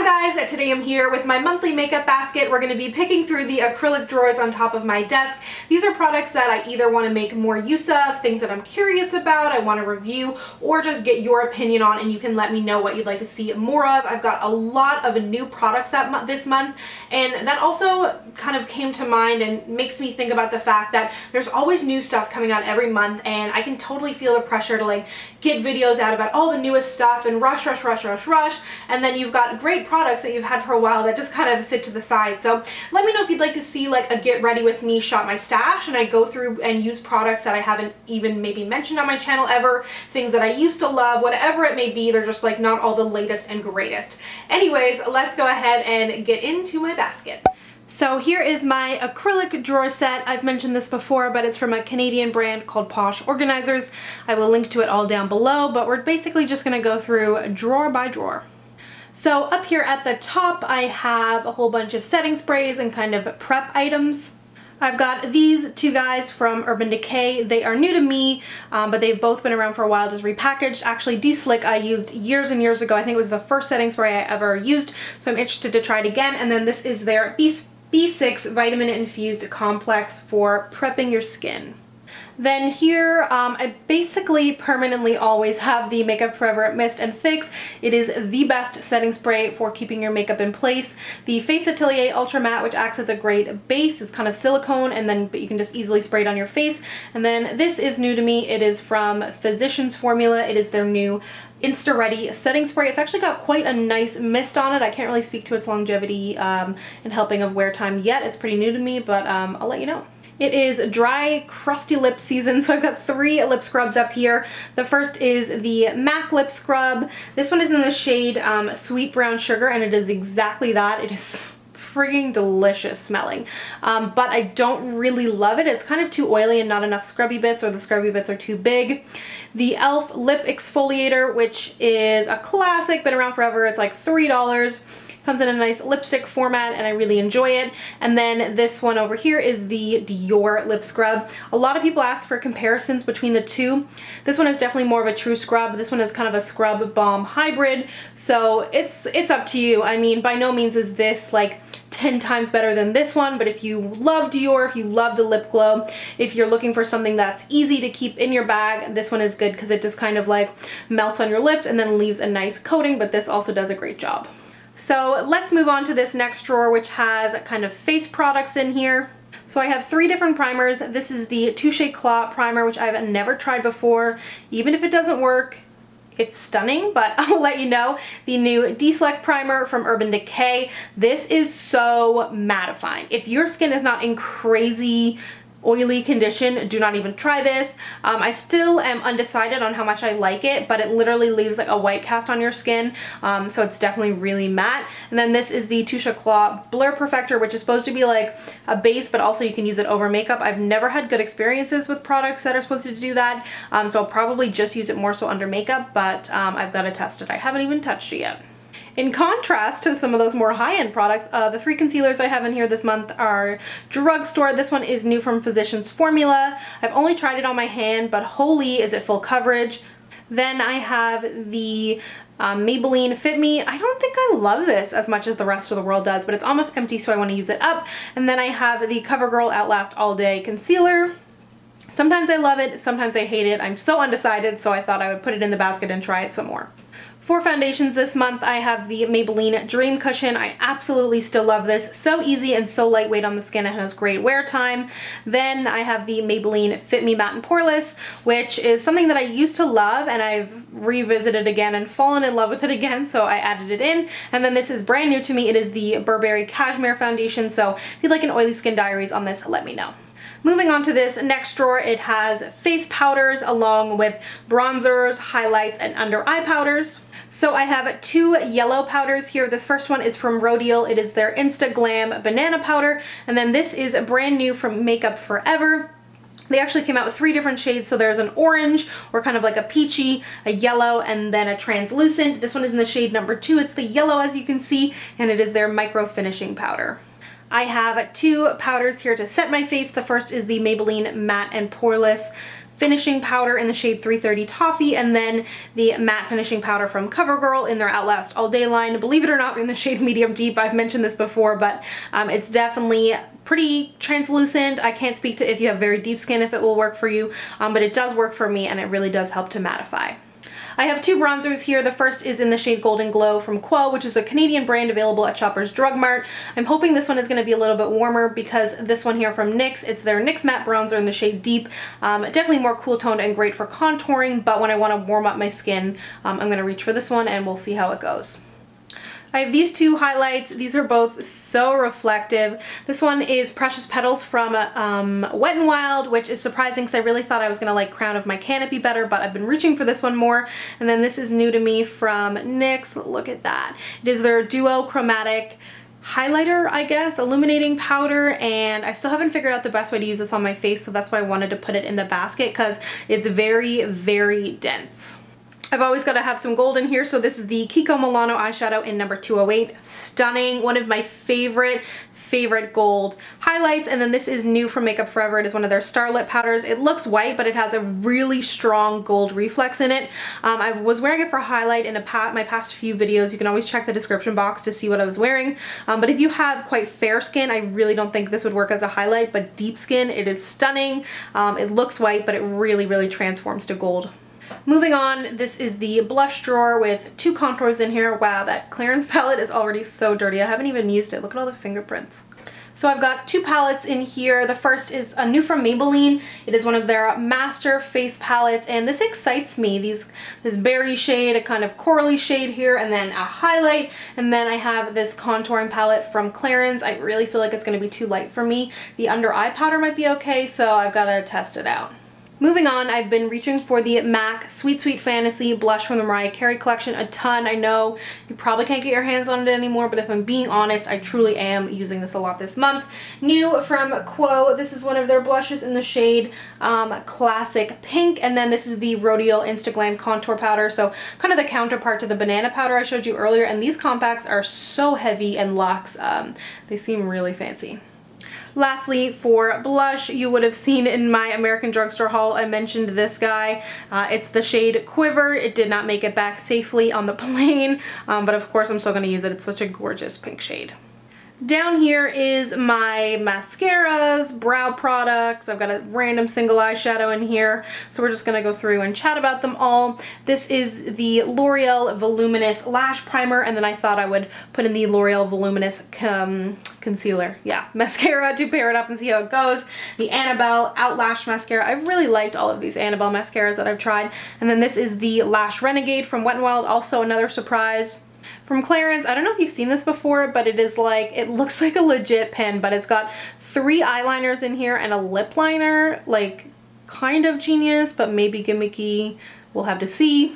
guys, today I'm here with my monthly makeup basket. We're going to be picking through the acrylic drawers on top of my desk. These are products that I either want to make more use of, things that I'm curious about, I want to review, or just get your opinion on, and you can let me know what you'd like to see more of. I've got a lot of new products this month, and that also kind of came to mind and makes me think about the fact that there's always new stuff coming out every month, and I can totally feel the pressure to like get videos out about all the newest stuff and rush, and then you've got great products that you've had for a while that just kind of sit to the side. So let me know if you'd like to see like a get ready with me shop my stash, and I go through and use products that I haven't even maybe mentioned on my channel ever, things that I used to love, whatever it may be. They're just like not all the latest and greatest. Anyways, let's go ahead and get into my basket. So here is my acrylic drawer set. I've mentioned this before, but it's from a Canadian brand called Posh Organizers. I will link to it all down below, but we're basically just gonna go through drawer by drawer. So up here at the top, I have a whole bunch of setting sprays and kind of prep items. I've got these two guys from Urban Decay. They are new to me, but they've both been around for a while, just repackaged. Actually, D-Slick I used years and years ago. I think it was the first setting spray I ever used, so I'm interested to try it again. And then this is their B6 Vitamin Infused Complex for prepping your skin. Then here, I basically permanently always have the Makeup Forever Mist and Fix. It is the best setting spray for keeping your makeup in place. The Face Atelier Ultra Matte, which acts as a great base, is kind of silicone, and then but you can just easily spray it on your face. And then this is new to me. It is from Physicians Formula. It is their new Insta Ready setting spray. It's actually got quite a nice mist on it. I can't really speak to its longevity and helping of wear time yet. It's pretty new to me, but I'll let you know. It is dry, crusty lip season, so I've got 3 lip scrubs up here. The first is the MAC Lip Scrub. This one is in the shade Sweet Brown Sugar, and it is exactly that. It is frigging delicious smelling, but I don't really love it. It's kind of too oily and not enough scrubby bits, or the scrubby bits are too big. The e.l.f. Lip Exfoliator, which is a classic, been around forever. It's like $3. Comes in a nice lipstick format, and I really enjoy it. And then this one over here is the Dior lip scrub. A lot of people ask for comparisons between the two. This one is definitely more of a true scrub. This one is kind of a scrub balm hybrid, so it's up to you. I mean, by no means is this like 10 times better than this one, but if you love Dior, if you love the lip glow, if you're looking for something that's easy to keep in your bag, this one is good because it just kind of like melts on your lips and then leaves a nice coating, but this also does a great job. So let's move on to this next drawer, which has kind of face products in here. So I have 3 different primers. This is the Touche Eclat primer, which I've never tried before. Even if it doesn't work, it's stunning, but I'll let you know. The new D-Select primer from Urban Decay. This is so mattifying. If your skin is not in crazy oily condition, do not even try this. I still am undecided on how much I like it, but it literally leaves like a white cast on your skin, so it's definitely really matte. And then this is the Touche Eclat Blur Perfector, which is supposed to be like a base, but also you can use it over makeup. I've never had good experiences with products that are supposed to do that, so I'll probably just use it more so under makeup, but I've got to test it. I haven't even touched it yet. In contrast to some of those more high-end products, the 3 concealers I have in here this month are drugstore. This one is new from Physicians Formula. I've only tried it on my hand, but holy is it full coverage. Then I have the Maybelline Fit Me. I don't think I love this as much as the rest of the world does, but it's almost empty, so I want to use it up. And then I have the Covergirl Outlast All Day Concealer. Sometimes I love it, sometimes I hate it. I'm so undecided, so I thought I would put it in the basket and try it some more. For foundations this month, I have the Maybelline Dream Cushion. I absolutely still love this. So easy and so lightweight on the skin. It has great wear time. Then I have the Maybelline Fit Me Matte and Poreless, which is something that I used to love, and I've revisited again and fallen in love with it again, so I added it in. And then this is brand new to me. It is the Burberry Cashmere Foundation, so if you'd like an oily skin diaries on this, let me know. Moving on to this next drawer, it has face powders along with bronzers, highlights, and under eye powders. So I have 2 yellow powders here. This first one is from Rodia. It is their Instaglam Banana Powder. And then this is brand new from Makeup Forever. They actually came out with 3 different shades. So there's an orange, or kind of like a peachy, a yellow, and then a translucent. This one is in the shade number 2. It's the yellow, as you can see, and it is their Microfinishing powder. I have 2 powders here to set my face. The first is the Maybelline Matte and Poreless finishing powder in the shade 330 Toffee, and then the matte finishing powder from Covergirl in their Outlast All Day line. Believe it or not, in the shade medium deep. I've mentioned this before, but it's definitely pretty translucent. I can't speak to if you have very deep skin if it will work for you, but it does work for me and it really does help to mattify. I have two bronzers here. The first is in the shade Golden Glow from Quo, which is a Canadian brand available at Shoppers Drug Mart. I'm hoping this one is going to be a little bit warmer because this one here from NYX, it's their NYX Matte Bronzer in the shade Deep. Definitely more cool toned and great for contouring, but when I want to warm up my skin, I'm going to reach for this one and we'll see how it goes. I have these two highlights. These are both so reflective. This one is Precious Petals from Wet n Wild, which is surprising because I really thought I was going to like Crown of My Canopy better, but I've been reaching for this one more. And then this is new to me from NYX. Look at that. It is their Duo Chromatic highlighter, I guess, illuminating powder, and I still haven't figured out the best way to use this on my face, so that's why I wanted to put it in the basket because it's very, very dense. I've always got to have some gold in here, so this is the Kiko Milano eyeshadow in number 208. Stunning, one of my favorite gold highlights. And then this is new from Makeup Forever. It is one of their Starlit powders. It looks white, but it has a really strong gold reflex in it. I was wearing it for highlight in my past few videos. You can always check the description box to see what I was wearing. But if you have quite fair skin, I really don't think this would work as a highlight, but deep skin, it is stunning. It looks white, but it really, really transforms to gold. Moving on, this is the blush drawer with two contours in here. Wow, that clearance palette is already so dirty. I haven't even used it. Look at all the fingerprints. So I've got two palettes in here. The first is a new from Maybelline. It is one of their master face palettes, and this excites me. This berry shade, a kind of corally shade here, and then a highlight. And then I have this contouring palette from Clarins. I really feel like it's going to be too light for me. The under eye powder might be okay, so I've got to test it out. Moving on, I've been reaching for the MAC Sweet Sweet Fantasy blush from the Mariah Carey collection a ton. I know you probably can't get your hands on it anymore, but if I'm being honest, I truly am using this a lot this month. New from Quo, this is one of their blushes in the shade Classic Pink, and then this is the Rodia Instaglam contour powder, so kind of the counterpart to the banana powder I showed you earlier, and these compacts are so heavy and luxe. They seem really fancy. Lastly, for blush, you would have seen in my American Drugstore haul, I mentioned this guy. It's the shade Quiver. It did not make it back safely on the plane, but of course I'm still going to use it. It's such a gorgeous pink shade. Down here is my mascaras, brow products. I've got a random single eyeshadow in here, so we're just going to go through and chat about them all. This is the L'Oreal Voluminous Lash Primer, and then I thought I would put in the L'Oreal Voluminous Concealer. Yeah, mascara to pair it up and see how it goes. The Annabelle Outlash Mascara. I've really liked all of these Annabelle mascaras that I've tried. And then this is the Lash Renegade from Wet n Wild, also another surprise. From Clarins, I don't know if you've seen this before, but it is like, it looks like a legit pen, but it's got 3 eyeliners in here and a lip liner, like kind of genius, but maybe gimmicky. We'll have to see.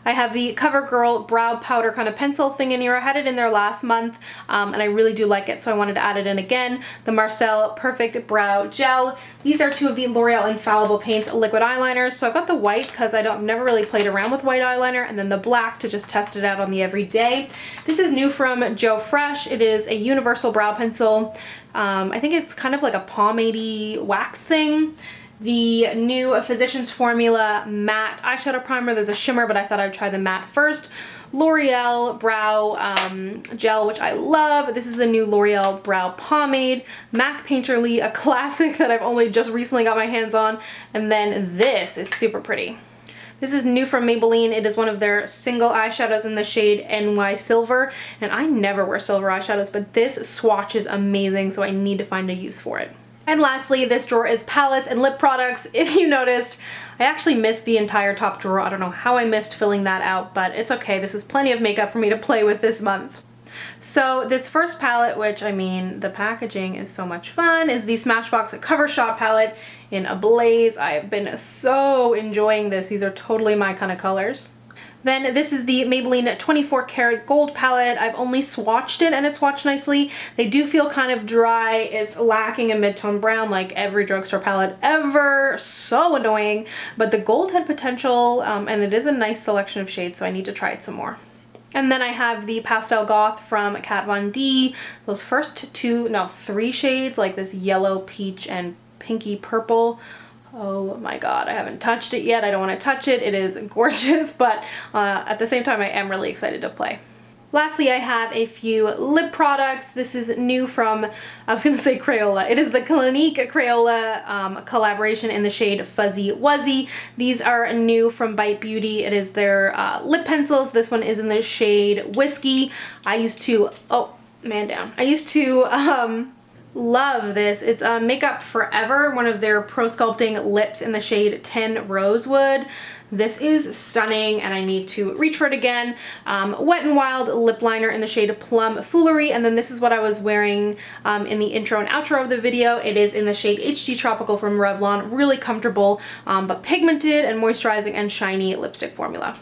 I have the CoverGirl brow powder kind of pencil thing in here. I had it in there last month, and I really do like it, so I wanted to add it in again. The Marcel Perfect Brow Gel. These are 2 of the L'Oreal Infallible Paints liquid eyeliners. So I've got the white because I've never really played around with white eyeliner, and then the black to just test it out on the everyday. This is new from Joe Fresh. It is a universal brow pencil. I think it's kind of like a pomade-y wax thing. The new Physicians Formula Matte Eyeshadow Primer. There's a shimmer, but I thought I'd try the matte first. L'Oreal Brow Gel, which I love. This is the new L'Oreal Brow Pomade. MAC Painterly, a classic that I've only just recently got my hands on. And then this is super pretty. This is new from Maybelline. It is one of their single eyeshadows in the shade NY Silver. And I never wear silver eyeshadows, but this swatch is amazing, so I need to find a use for it. And lastly, this drawer is palettes and lip products. If you noticed, I actually missed the entire top drawer. I don't know how I missed filling that out, but it's okay. This is plenty of makeup for me to play with this month. So this first palette, which I mean, the packaging is so much fun, is the Smashbox Cover Shot palette in Ablaze. I have been so enjoying this. These are totally my kind of colors. Then this is the Maybelline 24 Karat Gold palette. I've only swatched it and it swatched nicely. They do feel kind of dry. It's lacking a mid-tone brown like every drugstore palette ever. So annoying. But the gold had potential, and it is a nice selection of shades, so I need to try it some more. And then I have the Pastel Goth from Kat Von D. Those first 3 shades, like this yellow, peach, and pinky purple. Oh my god, I haven't touched it yet. I don't want to touch it. It is gorgeous, but at the same time, I am really excited to play. Lastly, I have a few lip products. This is new from, I was going to say Crayola. It is the Clinique Crayola collaboration in the shade Fuzzy Wuzzy. These are new from Bite Beauty. It is their lip pencils. This one is in the shade Whiskey. I used to, oh, man down. I used to, love this. It's Makeup Forever, one of their Pro Sculpting lips in the shade 10 Rosewood. This is stunning and I need to reach for it again. Wet n Wild lip liner in the shade Plum Foolery, and then this is what I was wearing in the intro and outro of the video. It is in the shade HG Tropical from Revlon. Really comfortable, but pigmented and moisturizing and shiny lipstick formula.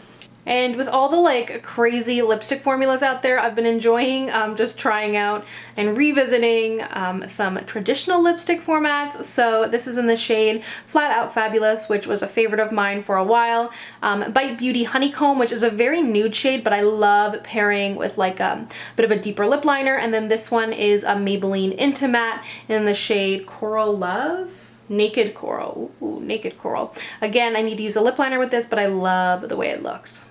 And with all the like crazy lipstick formulas out there, I've been enjoying just trying out and revisiting some traditional lipstick formats. So this is in the shade Flat Out Fabulous, which was a favorite of mine for a while. Bite Beauty Honeycomb, which is a very nude shade, but I love pairing with like a bit of a deeper lip liner. And then this one is a Maybelline Intimatte in the shade Coral Love. Naked Coral. Ooh, Naked Coral. Again, I need to use a lip liner with this, but I love the way it looks.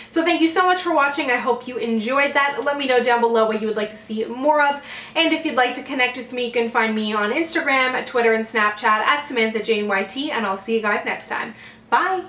So thank you so much for watching. I hope you enjoyed that. Let me know down below what you would like to see more of. And if you'd like to connect with me, you can find me on Instagram, Twitter, and Snapchat at SamanthaJaneYT, and I'll see you guys next time. Bye!